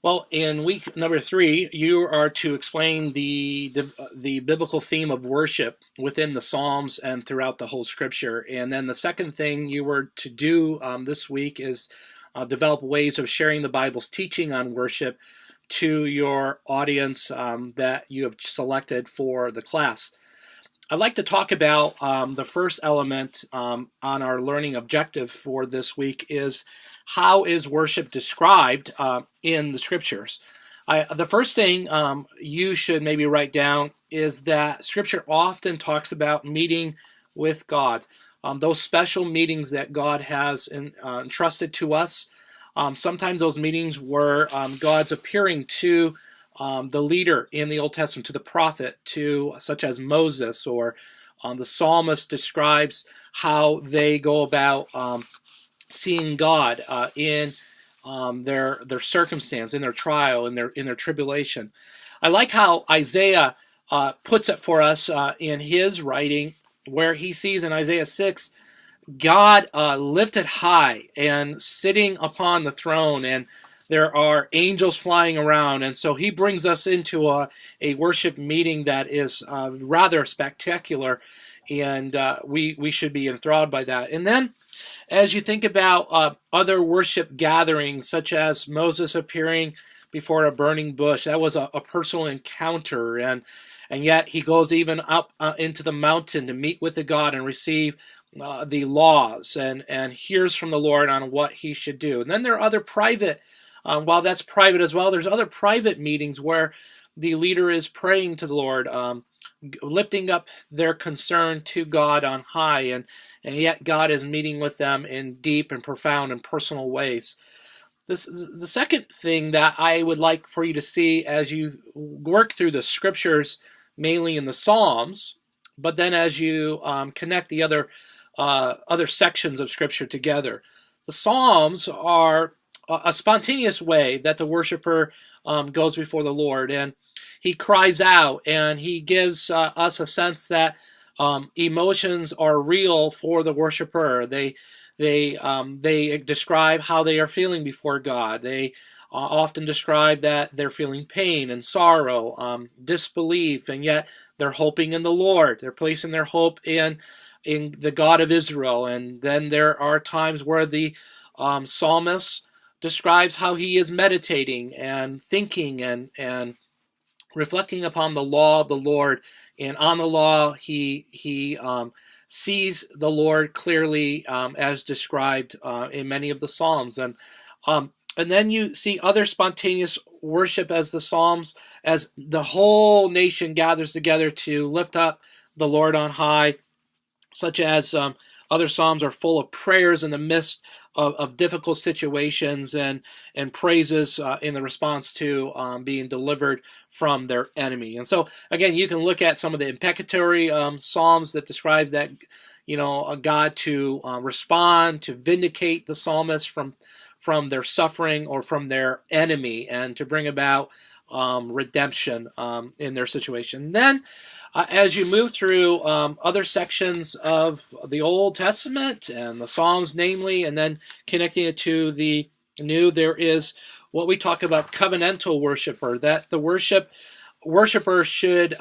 Well, in week number 3, you are to explain the biblical theme of worship within the Psalms and throughout the whole Scripture. And then the second thing you were to do this week is develop ways of sharing the Bible's teaching on worship to your audience that you have selected for the class. I'd like to talk about the first element on our learning objective for this week is how is worship described in the scriptures. The first thing you should maybe write down is that scripture often talks about meeting with God, those special meetings that God has entrusted to us. Sometimes those meetings were God's appearing to the leader in the Old Testament, to the prophet, to such as Moses, or the psalmist describes how they go about seeing God in their circumstance, in their trial, in their tribulation. I like how Isaiah puts it for us in his writing, where he sees in Isaiah 6 God lifted high and sitting upon the throne, and there are angels flying around, and so he brings us into a worship meeting that is rather spectacular, and we should be enthralled by that. And then, as you think about other worship gatherings, such as Moses appearing before a burning bush, that was a personal encounter, and yet he goes even up into the mountain to meet with the God and receive the laws and hears from the Lord on what he should do. And then there are other private, while that's private as well, there's other private meetings where the leader is praying to the Lord, lifting up their concern to God on high, and yet God is meeting with them in deep and profound and personal ways. The second thing that I would like for you to see as you work through the scriptures, mainly in the Psalms, but then as you connect the other sections of Scripture together. The Psalms are a spontaneous way that the worshiper goes before the Lord, and he cries out, and he gives us a sense that emotions are real for the worshiper. They describe how they are feeling before God. They often describe that they're feeling pain and sorrow, disbelief, and yet they're hoping in the Lord. They're placing their hope in the God of Israel. And then there are times where the psalmist describes how he is meditating and thinking and reflecting upon the law of the Lord. And on the law, he sees the Lord clearly as described in many of the Psalms. And then you see other spontaneous worship as the Psalms, as the whole nation gathers together to lift up the Lord on high, such as other Psalms are full of prayers in the midst of difficult situations and praises in the response to being delivered from their enemy. And so, again, you can look at some of the imprecatory Psalms that describes that, a God to respond, to vindicate the psalmist from their suffering or from their enemy, and to bring about redemption in their situation. Then, as you move through other sections of the Old Testament and the Psalms, namely, and then connecting it to the New, there is what we talk about covenantal worshiper. That the worshiper should,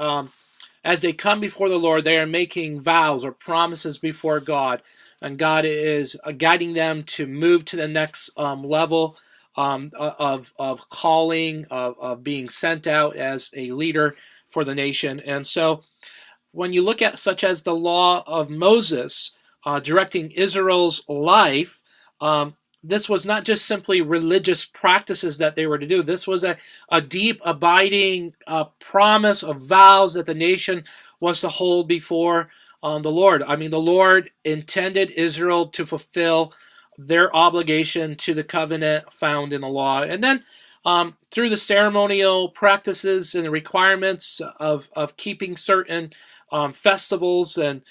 as they come before the Lord, they are making vows or promises before God, and God is guiding them to move to the next level of calling, of being sent out as a leader for the nation. And so when you look at such as the law of Moses directing Israel's life, this was not just simply religious practices that they were to do. This was a deep, abiding promise of vows that the nation was to hold before the Lord. I mean, the Lord intended Israel to fulfill their obligation to the covenant found in the law. And then through the ceremonial practices and the requirements of keeping certain festivals and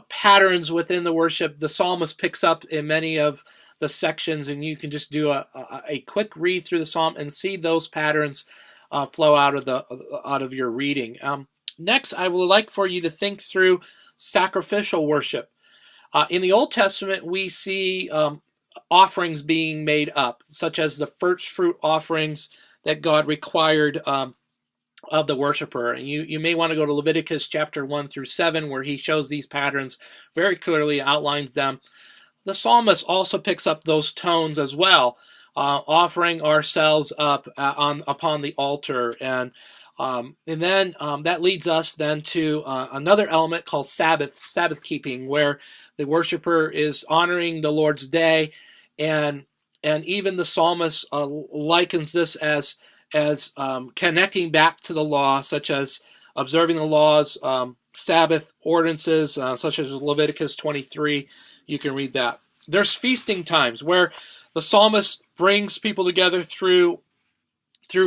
patterns within the worship, the psalmist picks up in many of the sections, and you can just do a quick read through the psalm and see those patterns flow out of your reading. Next, I would like for you to think through sacrificial worship. In the Old Testament, we see offerings being made up, such as the first fruit offerings that God required of the worshiper. And you may want to go to Leviticus chapter 1 through 7, where he shows these patterns very clearly, outlines them. The psalmist also picks up those tones as well, offering ourselves up upon the altar. And then that leads us then to another element called Sabbath keeping, where the worshiper is honoring the Lord's day, and even the psalmist likens this as connecting back to the law, such as observing the laws, Sabbath ordinances, such as Leviticus 23. You can read that. There's feasting times where the psalmist brings people together through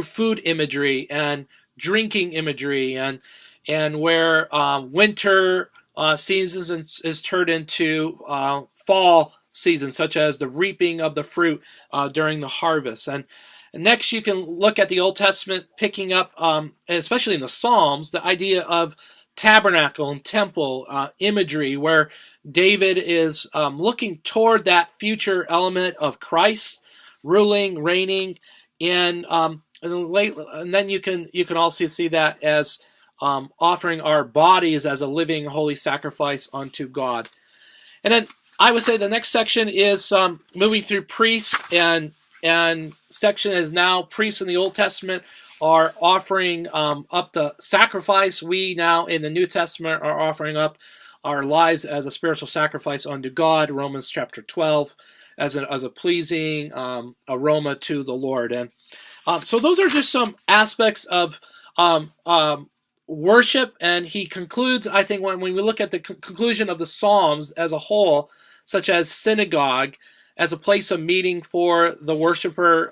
food imagery and drinking imagery, and where winter seasons is turned into fall seasons, such as the reaping of the fruit during the harvest. And next, you can look at the Old Testament, picking up, and especially in the Psalms, the idea of tabernacle and temple imagery, where David is looking toward that future element of Christ ruling, reigning, and then you can also see that as offering our bodies as a living, holy sacrifice unto God. And then I would say the next section is moving through priests, and section is now priests in the Old Testament are offering up the sacrifice. We now in the New Testament are offering up our lives as a spiritual sacrifice unto God, Romans chapter 12, as a pleasing aroma to the Lord. And so those are just some aspects of worship. And he concludes, I think, when we look at the conclusion of the Psalms as a whole, such as synagogue, as a place of meeting for the worshiper.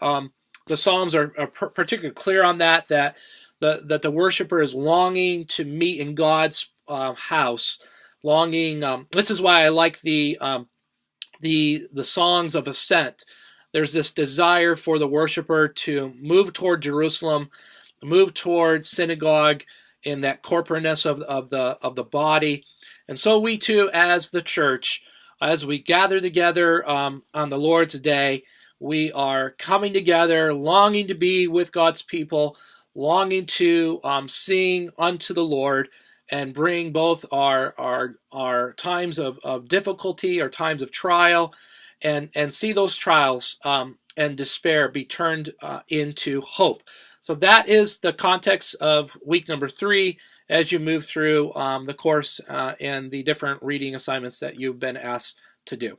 The Psalms are particularly clear on that the worshiper is longing to meet in God's house, longing. This is why I like the songs of ascent. There's this desire for the worshiper to move toward Jerusalem, move toward synagogue, in that corporateness of the body. And so we too, as the church, as we gather together on the Lord's Day, we are coming together, longing to be with God's people, longing to sing unto the Lord, and bring both our times of difficulty, our times of trial, and see those trials and despair be turned into hope. So that is the context of week number 3 as you move through the course and the different reading assignments that you've been asked to do.